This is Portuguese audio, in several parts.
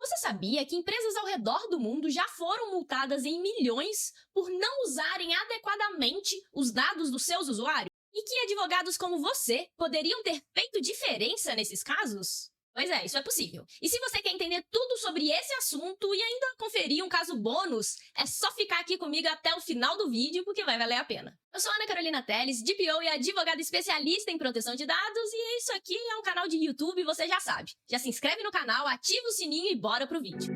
Você sabia que empresas ao redor do mundo já foram multadas em milhões por não usarem adequadamente os dados dos seus usuários? E que advogados como você poderiam ter feito diferença nesses casos? Pois é, isso é possível. E se você quer entender tudo sobre esse assunto e ainda conferir um caso bônus, é só ficar aqui comigo até o final do vídeo, porque vai valer a pena. Eu sou Ana Carolina Telles, DPO e advogada especialista em proteção de dados, e isso aqui é um canal de YouTube, você já sabe. Já se inscreve no canal, ativa o sininho e bora pro vídeo.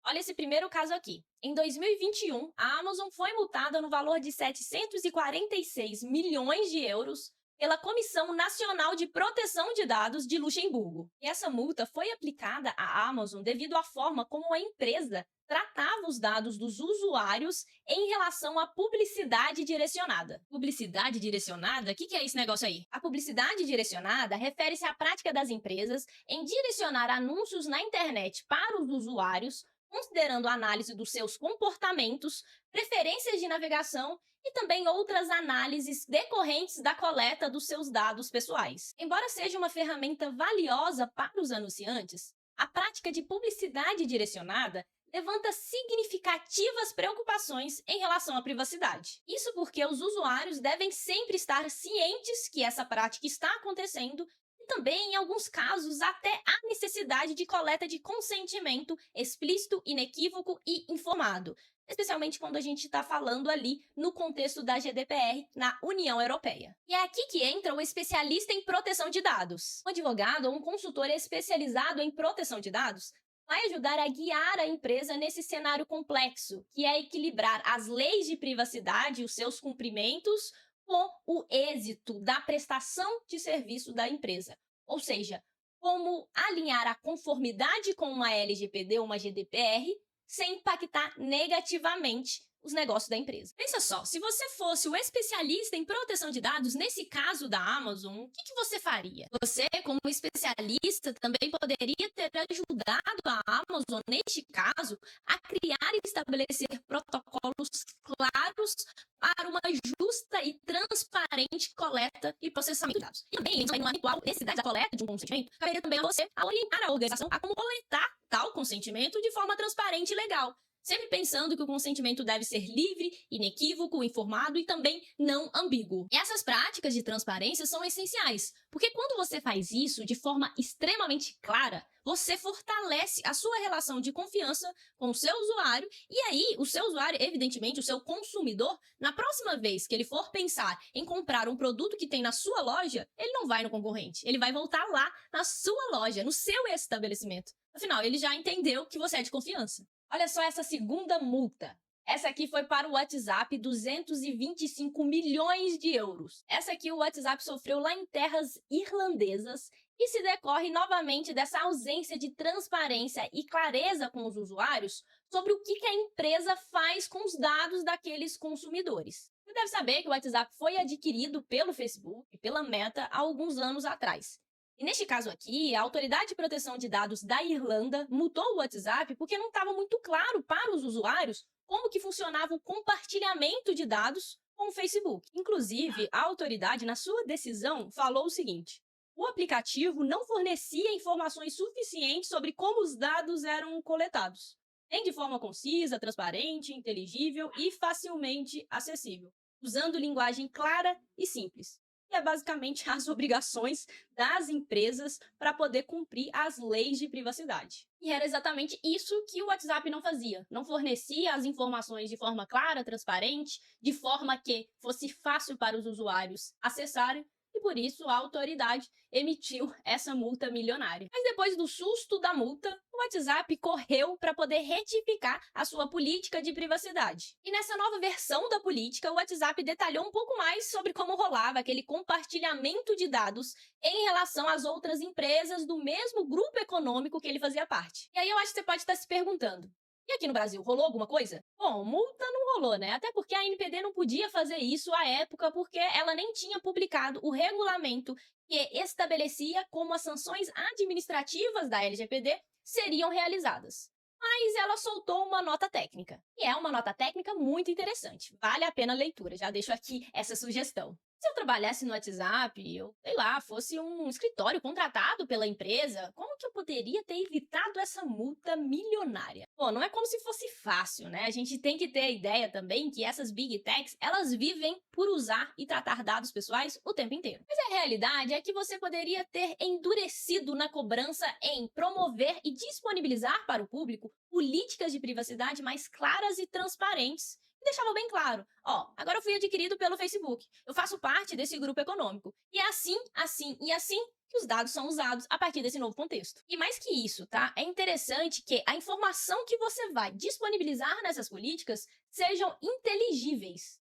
Olha esse primeiro caso aqui. Em 2021, a Amazon foi multada no valor de 746 milhões de euros pela Comissão Nacional de Proteção de Dados de Luxemburgo. E essa multa foi aplicada à Amazon devido à forma como a empresa tratava os dados dos usuários em relação à publicidade direcionada. Publicidade direcionada? O que é esse negócio aí? A publicidade direcionada refere-se à prática das empresas em direcionar anúncios na internet para os usuários, considerando a análise dos seus comportamentos, preferências de navegação e também outras análises decorrentes da coleta dos seus dados pessoais. Embora seja uma ferramenta valiosa para os anunciantes, a prática de publicidade direcionada levanta significativas preocupações em relação à privacidade. Isso porque os usuários devem sempre estar cientes que essa prática está acontecendo e também, em alguns casos, até a necessidade de coleta de consentimento explícito, inequívoco e informado, especialmente quando a gente está falando ali no contexto da GDPR na União Europeia. E é aqui que entra o especialista em proteção de dados. Um advogado ou um consultor especializado em proteção de dados vai ajudar a guiar a empresa nesse cenário complexo, que é equilibrar as leis de privacidade e os seus cumprimentos com o êxito da prestação de serviço da empresa. Ou seja, como alinhar a conformidade com uma LGPD ou uma GDPR sem impactar negativamente os negócios da empresa. Pensa só, se você fosse o especialista em proteção de dados, nesse caso da Amazon, o que você faria? Você, como especialista, também poderia ter ajudado a Amazon, neste caso, a criar e estabelecer protocolos claros para uma justa e transparente coleta e processamento de dados. E também, em uma eventual necessidade da coleta de um consentimento, caberia também a você a orientar a organização a como coletar tal consentimento de forma transparente e legal, sempre pensando que o consentimento deve ser livre, inequívoco, informado e também não ambíguo. E essas práticas de transparência são essenciais, porque quando você faz isso de forma extremamente clara, você fortalece a sua relação de confiança com o seu usuário e aí o seu usuário, evidentemente, o seu consumidor, na próxima vez que ele for pensar em comprar um produto que tem na sua loja, ele não vai no concorrente, ele vai voltar lá na sua loja, no seu estabelecimento. Afinal, ele já entendeu que você é de confiança. Olha só essa segunda multa. Essa aqui foi para o WhatsApp, 225 milhões de euros. Essa aqui o WhatsApp sofreu lá em terras irlandesas e se decorre novamente dessa ausência de transparência e clareza com os usuários sobre o que a empresa faz com os dados daqueles consumidores. Você deve saber que o WhatsApp foi adquirido pelo Facebook e pela Meta há alguns anos atrás. E neste caso aqui, a Autoridade de Proteção de Dados da Irlanda multou o WhatsApp porque não estava muito claro para os usuários como que funcionava o compartilhamento de dados com o Facebook. Inclusive, a autoridade, na sua decisão, falou o seguinte: o aplicativo não fornecia informações suficientes sobre como os dados eram coletados, nem de forma concisa, transparente, inteligível e facilmente acessível, usando linguagem clara e simples. E é basicamente as obrigações das empresas para poder cumprir as leis de privacidade. E era exatamente isso que o WhatsApp não fazia. Não fornecia as informações de forma clara, transparente, de forma que fosse fácil para os usuários acessarem, e por isso a autoridade emitiu essa multa milionária. Mas depois do susto da multa, o WhatsApp correu para poder retificar a sua política de privacidade. E nessa nova versão da política, o WhatsApp detalhou um pouco mais sobre como rolava aquele compartilhamento de dados em relação às outras empresas do mesmo grupo econômico que ele fazia parte. E aí eu acho que você pode estar se perguntando: e aqui no Brasil, rolou alguma coisa? Bom, multa não rolou, né? Até porque a ANPD não podia fazer isso à época porque ela nem tinha publicado o regulamento que estabelecia como as sanções administrativas da LGPD seriam realizadas. Mas ela soltou uma nota técnica. E é uma nota técnica muito interessante. Vale a pena a leitura, já deixo aqui essa sugestão. Se eu trabalhasse no WhatsApp, eu, sei lá, fosse um escritório contratado pela empresa, como que eu poderia ter evitado essa multa milionária? Bom, não é como se fosse fácil, né? A gente tem que ter a ideia também que essas Big Techs, elas vivem por usar e tratar dados pessoais o tempo inteiro. Mas a realidade é que você poderia ter endurecido na cobrança em promover e disponibilizar para o público políticas de privacidade mais claras e transparentes deixava bem claro, ó, agora eu fui adquirido pelo Facebook, eu faço parte desse grupo econômico, e é assim, assim e assim que os dados são usados a partir desse novo contexto. E mais que isso, tá? É interessante que a informação que você vai disponibilizar nessas políticas sejam inteligíveis.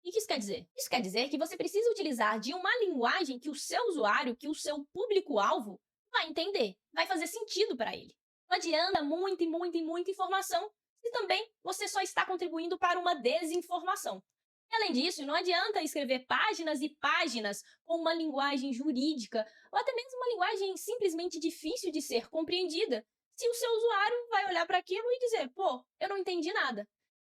O que isso quer dizer? Isso quer dizer que você precisa utilizar de uma linguagem que o seu usuário, que o seu público-alvo vai entender, vai fazer sentido para ele. Não adianta muita e muita e muita informação e também você só está contribuindo para uma desinformação. E, além disso, não adianta escrever páginas e páginas com uma linguagem jurídica ou até mesmo uma linguagem simplesmente difícil de ser compreendida, se o seu usuário vai olhar para aquilo e dizer, pô, eu não entendi nada.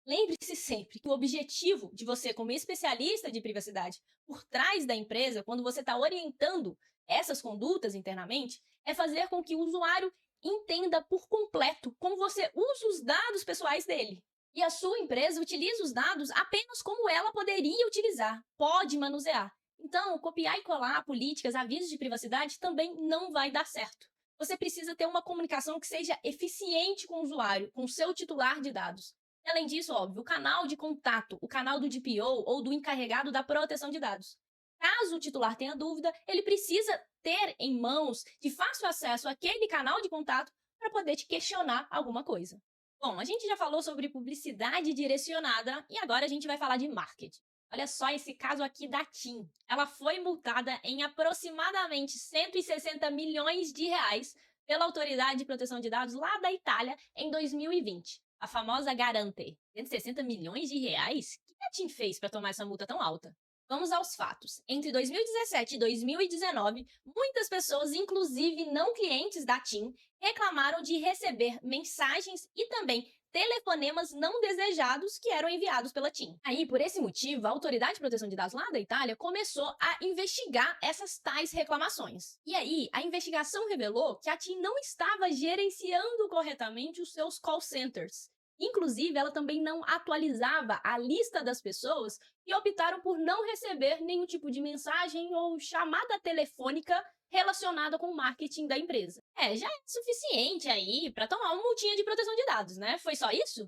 Lembre-se sempre que o objetivo de você, como especialista de privacidade, por trás da empresa, quando você está orientando essas condutas internamente, é fazer com que o usuário entenda por completo como você usa os dados pessoais dele. E a sua empresa utiliza os dados apenas como ela poderia utilizar, pode manusear. Então, copiar e colar políticas, avisos de privacidade também não vai dar certo. Você precisa ter uma comunicação que seja eficiente com o usuário, com o seu titular de dados. E, além disso, óbvio, o canal de contato, o canal do DPO ou do encarregado da proteção de dados. Caso o titular tenha dúvida, ele precisa ter em mãos, de fácil acesso, aquele canal de contato para poder te questionar alguma coisa. Bom, a gente já falou sobre publicidade direcionada e agora a gente vai falar de marketing. Olha só esse caso aqui da TIM. Ela foi multada em aproximadamente 160 milhões de reais pela Autoridade de Proteção de Dados lá da Itália em 2020, a famosa Garante. 160 milhões de reais? O que a TIM fez para tomar essa multa tão alta? Vamos aos fatos. Entre 2017 e 2019, muitas pessoas, inclusive não clientes da TIM, reclamaram de receber mensagens e também telefonemas não desejados que eram enviados pela TIM. Aí, por esse motivo, a Autoridade de Proteção de Dados lá da Itália começou a investigar essas tais reclamações. E aí, a investigação revelou que a TIM não estava gerenciando corretamente os seus call centers. Inclusive, ela também não atualizava a lista das pessoas que optaram por não receber nenhum tipo de mensagem ou chamada telefônica relacionada com o marketing da empresa. Já é suficiente aí para tomar uma multinha de proteção de dados, né? Foi só isso?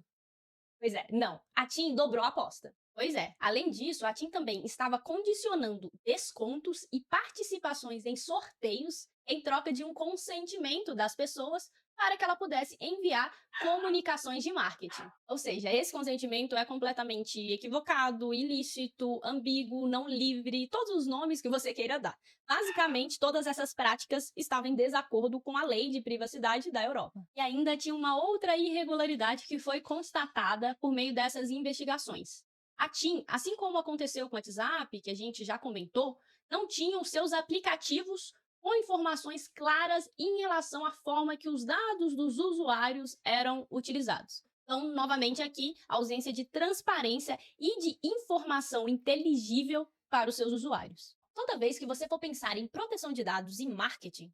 Pois é, não. A TIM dobrou a aposta. Pois é, além disso, a TIM também estava condicionando descontos e participações em sorteios em troca de um consentimento das pessoas para que ela pudesse enviar comunicações de marketing. Ou seja, esse consentimento é completamente equivocado, ilícito, ambíguo, não livre, todos os nomes que você queira dar. Basicamente, todas essas práticas estavam em desacordo com a lei de privacidade da Europa. E ainda tinha uma outra irregularidade que foi constatada por meio dessas investigações. A TIM, assim como aconteceu com o WhatsApp, que a gente já comentou, não tinham seus aplicativos com informações claras em relação à forma que os dados dos usuários eram utilizados. Então, novamente aqui, a ausência de transparência e de informação inteligível para os seus usuários. Toda vez que você for pensar em proteção de dados e marketing,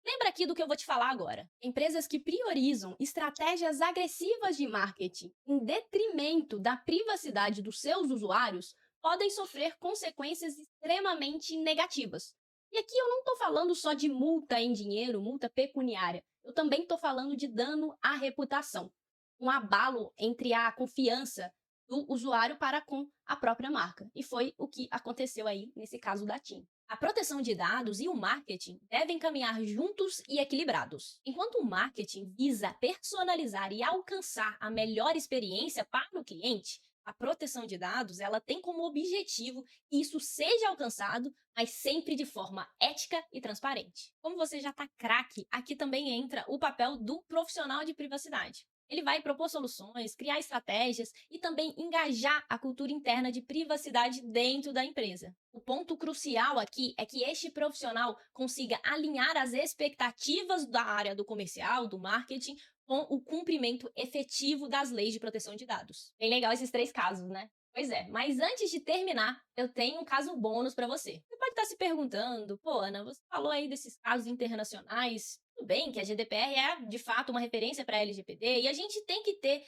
lembra aqui do que eu vou te falar agora. Empresas que priorizam estratégias agressivas de marketing em detrimento da privacidade dos seus usuários podem sofrer consequências extremamente negativas. E aqui eu não estou falando só de multa em dinheiro, multa pecuniária. Eu também estou falando de dano à reputação. Um abalo entre a confiança do usuário para com a própria marca. E foi o que aconteceu aí nesse caso da TIM. A proteção de dados e o marketing devem caminhar juntos e equilibrados. Enquanto o marketing visa personalizar e alcançar a melhor experiência para o cliente, a proteção de dados ela tem como objetivo que isso seja alcançado, mas sempre de forma ética e transparente. Como você já está craque, aqui também entra o papel do profissional de privacidade. Ele vai propor soluções, criar estratégias e também engajar a cultura interna de privacidade dentro da empresa. O ponto crucial aqui é que este profissional consiga alinhar as expectativas da área do comercial, do marketing, com o cumprimento efetivo das leis de proteção de dados. Bem legal esses três casos, né? Pois é, mas antes de terminar, eu tenho um caso bônus para você. Você pode estar se perguntando, pô, Ana, você falou aí desses casos internacionais. Tudo bem que a GDPR é de fato uma referência para a LGPD e a gente tem que ter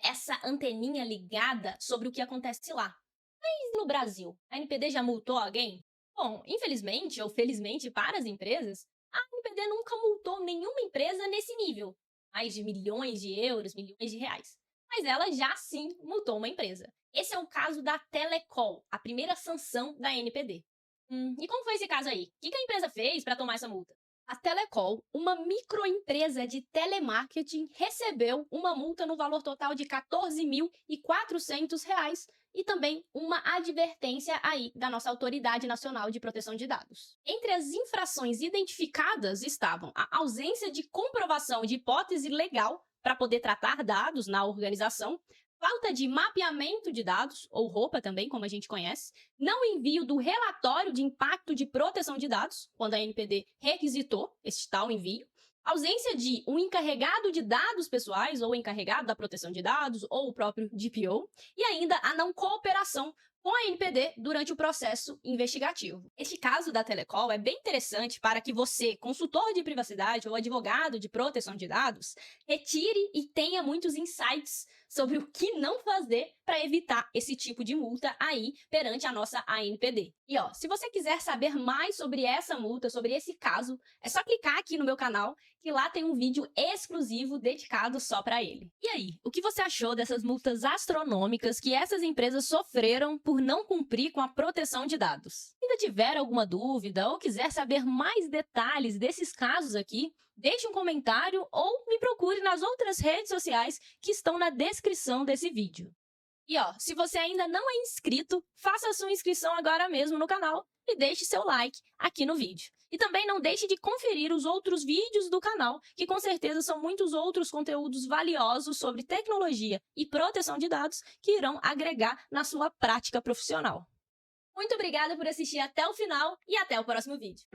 essa anteninha ligada sobre o que acontece lá. E no Brasil, a NPD já multou alguém? Bom, infelizmente ou felizmente para as empresas, a NPD nunca multou nenhuma empresa nesse nível, mais de milhões de euros, milhões de reais. Mas ela já sim multou uma empresa. Esse é o caso da Telecol, a primeira sanção da NPD. E como foi esse caso aí? O que a empresa fez para tomar essa multa? A Telecol, uma microempresa de telemarketing, recebeu uma multa no valor total de R$ 14.400 e também uma advertência aí da nossa Autoridade Nacional de Proteção de Dados. Entre as infrações identificadas estavam a ausência de comprovação de hipótese legal para poder tratar dados na organização, falta de mapeamento de dados, ou ROPA também, como a gente conhece, não envio do relatório de impacto de proteção de dados, quando a NPD requisitou esse tal envio, ausência de um encarregado de dados pessoais, ou encarregado da proteção de dados, ou o próprio DPO, e ainda a não cooperação com a NPD durante o processo investigativo. Este caso da Telecol é bem interessante para que você, consultor de privacidade ou advogado de proteção de dados, retire e tenha muitos insights sobre o que não fazer para evitar esse tipo de multa aí perante a nossa ANPD. E ó, se você quiser saber mais sobre essa multa, sobre esse caso, é só clicar aqui no meu canal que lá tem um vídeo exclusivo dedicado só para ele. E aí, o que você achou dessas multas astronômicas que essas empresas sofreram por não cumprir com a proteção de dados? Se ainda tiver alguma dúvida ou quiser saber mais detalhes desses casos aqui, deixe um comentário ou me procure nas outras redes sociais que estão na descrição desse vídeo. E ó, se você ainda não é inscrito, faça a sua inscrição agora mesmo no canal e deixe seu like aqui no vídeo. E também não deixe de conferir os outros vídeos do canal, que com certeza são muitos outros conteúdos valiosos sobre tecnologia e proteção de dados que irão agregar na sua prática profissional. Muito obrigada por assistir até o final e até o próximo vídeo.